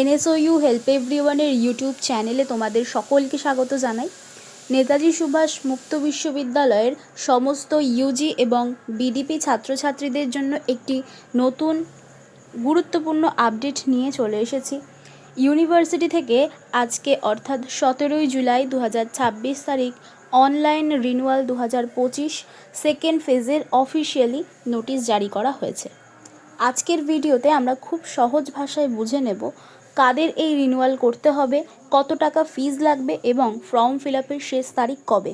NSOU help এভরিওয়ানের YouTube চ্যানেলে তোমাদের সকলকে স্বাগত জানাই। নেতাজি সুভাষ মুক্ত বিশ্ববিদ্যালয়ের সমস্ত ইউজি এবং বিডিপি ছাত্রছাত্রীদের জন্য একটি নতুন গুরুত্বপূর্ণ আপডেট নিয়ে চলে এসেছি। ইউনিভার্সিটি থেকে আজকে অর্থাৎ 17ই জুলাই 2026 তারিখ অনলাইন রিনিউয়াল 2025 সেকেন্ড ফেজের অফিসিয়ালি নোটিশ জারি করা হয়েছে। আজকের ভিডিওতে আমরা খুব সহজ ভাষায় বুঝে নেব কাদের এই রিনিউয়াল করতে হবে, কত টাকা ফিজ লাগবে এবং ফর্ম ফিল আপের শেষ তারিখ কবে।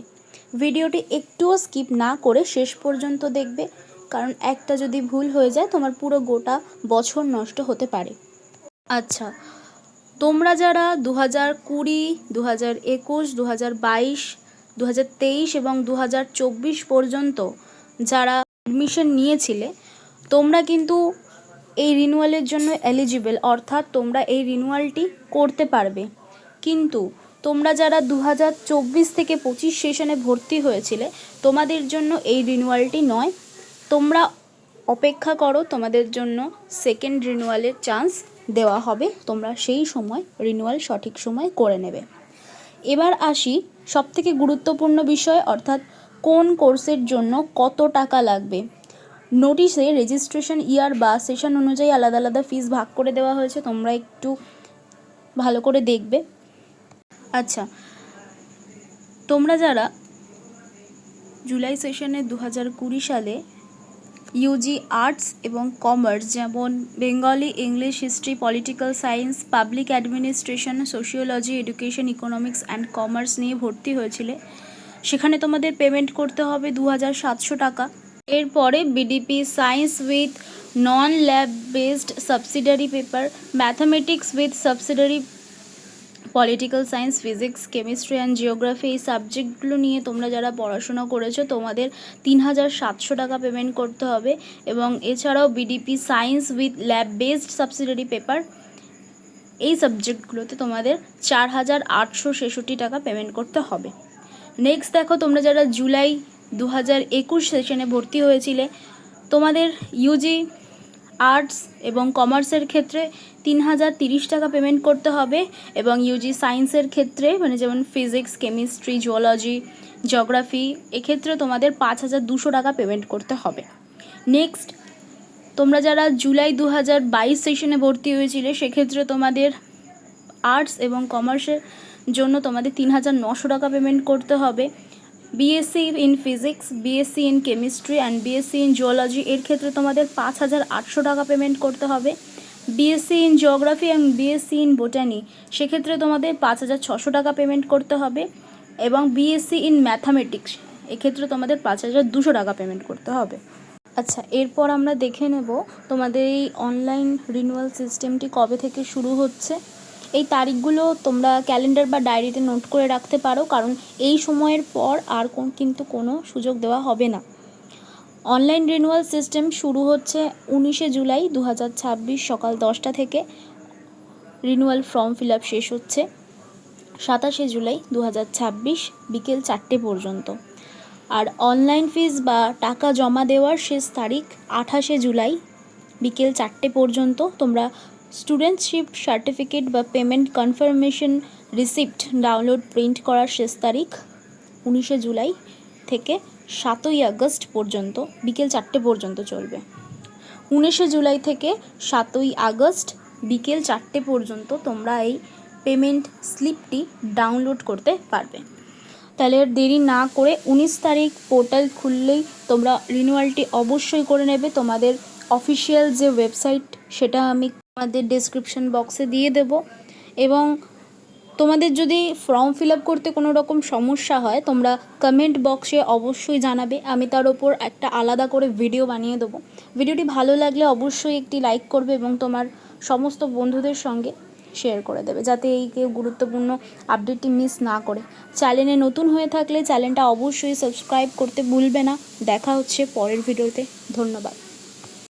ভিডিওটি একটুও স্কিপ না করে শেষ পর্যন্ত দেখবে, কারণ একটা যদি ভুল হয়ে যায় তোমার পুরো গোটা বছর নষ্ট হতে পারে। আচ্ছা, তোমরা যারা 2020, 2021, 2022, 2023 এবং 2024 পর্যন্ত যারা অ্যাডমিশন নিয়েছিলে, তোমরা কিন্তু এই রিনিউয়ালের জন্য এলিজিবল, অর্থাৎ তোমরা এই রিনিউয়ালটি করতে পারবে। কিন্তু তোমরা যারা 2024 থেকে 25 সেশনে ভর্তি হয়েছিলে, তোমাদের জন্য এই রিনিউয়ালটি নয়। তোমরা অপেক্ষা করো, তোমাদের জন্য সেকেন্ড রিনিউয়ালের চান্স দেওয়া হবে, তোমরা সেই সময় রিনিউয়াল সঠিক সময় করে নেবে। এবার আসি সবথেকে গুরুত্বপূর্ণ বিষয়, অর্থাৎ কোন কোর্সের জন্য কত টাকা লাগবে। নোটিশে রেজিস্ট্রেশন ইয়ার বা সেশন অনুযায়ী আলাদা আলাদা ফিস ভাগ করে দেওয়া হয়েছে, তোমরা একটু ভালো করে দেখবে। আচ্ছা, তোমরা যারা জুলাই সেশনে 2020 সালে ইউজি আর্টস এবং কমার্স, যেমন Bengali, English, history, political science, public administration, sociology, education, economics and commerce নিয়ে ভর্তি হয়েছিলে, সেখানে তোমাদের পেমেন্ট করতে হবে 2700 টাকা। এরপরে BDP science with non lab based subsidiary paper, mathematics with subsidiary, political science, physics, chemistry and geography, এই সাবজেক্টগুলো নিয়ে তোমরা যারা পড়াশোনা করেছো, তোমাদের 3700 টাকা পেমেন্ট করতে হবে। এবং এছাড়াও BDP science with lab based subsidiary paper, এই সাবজেক্টগুলোতে তোমাদের 4866 টাকা পেমেন্ট করতে হবে। নেক্সট দেখো, তোমরা যারা জুলাই 2021 সেশনে ভর্তি হয়েছিলে, তোমাদের ইউজি আর্টস এবং কমার্সের ক্ষেত্রে 3030 টাকা পেমেন্ট করতে হবে এবং ইউজি সায়েন্সের ক্ষেত্রে, মানে যেমন ফিজিক্স, কেমিস্ট্রি, জুওলজি, জিওগ্রাফি, এক্ষেত্রে তোমাদের 5200 টাকা পেমেন্ট করতে হবে। নেক্সট, তোমরা যারা জুলাই 2022 সেশনে ভর্তি হয়েছিলে, সেক্ষেত্রে তোমাদের আর্টস এবং কমার্সের জন্য তোমাদের 3900 টাকা পেমেন্ট করতে হবে। BSc in physics, BSc in chemistry and BSc in geology, এর ক্ষেত্রে তোমাদের 5800 টাকা পেমেন্ট করতে হবে। বিএসসি ইন জিওগ্রাফি এবং বিএসসি ইন বোটানি, সেক্ষেত্রে তোমাদের 5600 টাকা পেমেন্ট করতে হবে। এবং বিএসসি ইন ম্যাথামেটিক্স, এক্ষেত্রে তোমাদের 5200 টাকা পেমেন্ট করতে হবে। আচ্ছা, এরপর আমরা দেখে নেব তোমাদের এই অনলাইন রিনিউয়াল সিস্টেমটি কবে থেকে শুরু হচ্ছে। এই তারিখগুলো তোমরা ক্যালেন্ডার বা ডায়েরিতে নোট করে রাখতে পারো, কারণ এই সময়ের পর আর কিন্তু কোনো সুযোগ দেওয়া হবে না। অনলাইন রিনিউয়াল সিস্টেম শুরু হচ্ছে 19শে জুলাই 2026 সকাল 10টা থেকে। রিনিউয়াল ফর্ম ফিল আপ শেষ হচ্ছে 27শে জুলাই 2026 বিকেল 4টে পর্যন্ত। আর অনলাইন ফিজ বা টাকা জমা দেওয়ার শেষ তারিখ 28শে জুলাই বিকেল 4টে পর্যন্ত। তোমরা স্টুডেন্টশিপ সার্টিফিকেট বা payment confirmation receipt download print করার শেষ তারিখ 19শে জুলাই থেকে 7ই আগস্ট পর্যন্ত বিকেল 4টে পর্যন্ত চলবে। 19শে জুলাই থেকে 7ই আগস্ট বিকেল 4টে পর্যন্ত তোমরা এই পেমেন্ট স্লিপটি ডাউনলোড করতে পারবে। তাহলে দেরি না করে 19 তারিখ পোর্টাল খুললেই তোমরা রিনিউয়ালটি অবশ্যই করে নেবে। তোমাদের অফিসিয়াল যে ওয়েবসাইট, সেটা আমি তোমাদের ডেসক্রিপশন বক্সে দিয়ে দেব। এবং তোমাদের যদি ফর্ম ফিল আপ করতে কোনো রকম সমস্যা হয়, তোমরা কমেন্ট বক্সে অবশ্যই জানাবে, আমি তার ওপর একটা আলাদা করে ভিডিও বানিয়ে দেবো। ভিডিওটি ভালো লাগলে অবশ্যই একটি লাইক করবে এবং তোমার সমস্ত বন্ধুদের সঙ্গে শেয়ার করে দেবে, যাতে এই কেউ গুরুত্বপূর্ণ আপডেটটি মিস না করে। চ্যানেলে নতুন হয়ে থাকলে চ্যানেলটা অবশ্যই সাবস্ক্রাইব করতে ভুলবে না। দেখা হচ্ছে পরের ভিডিওতে। ধন্যবাদ।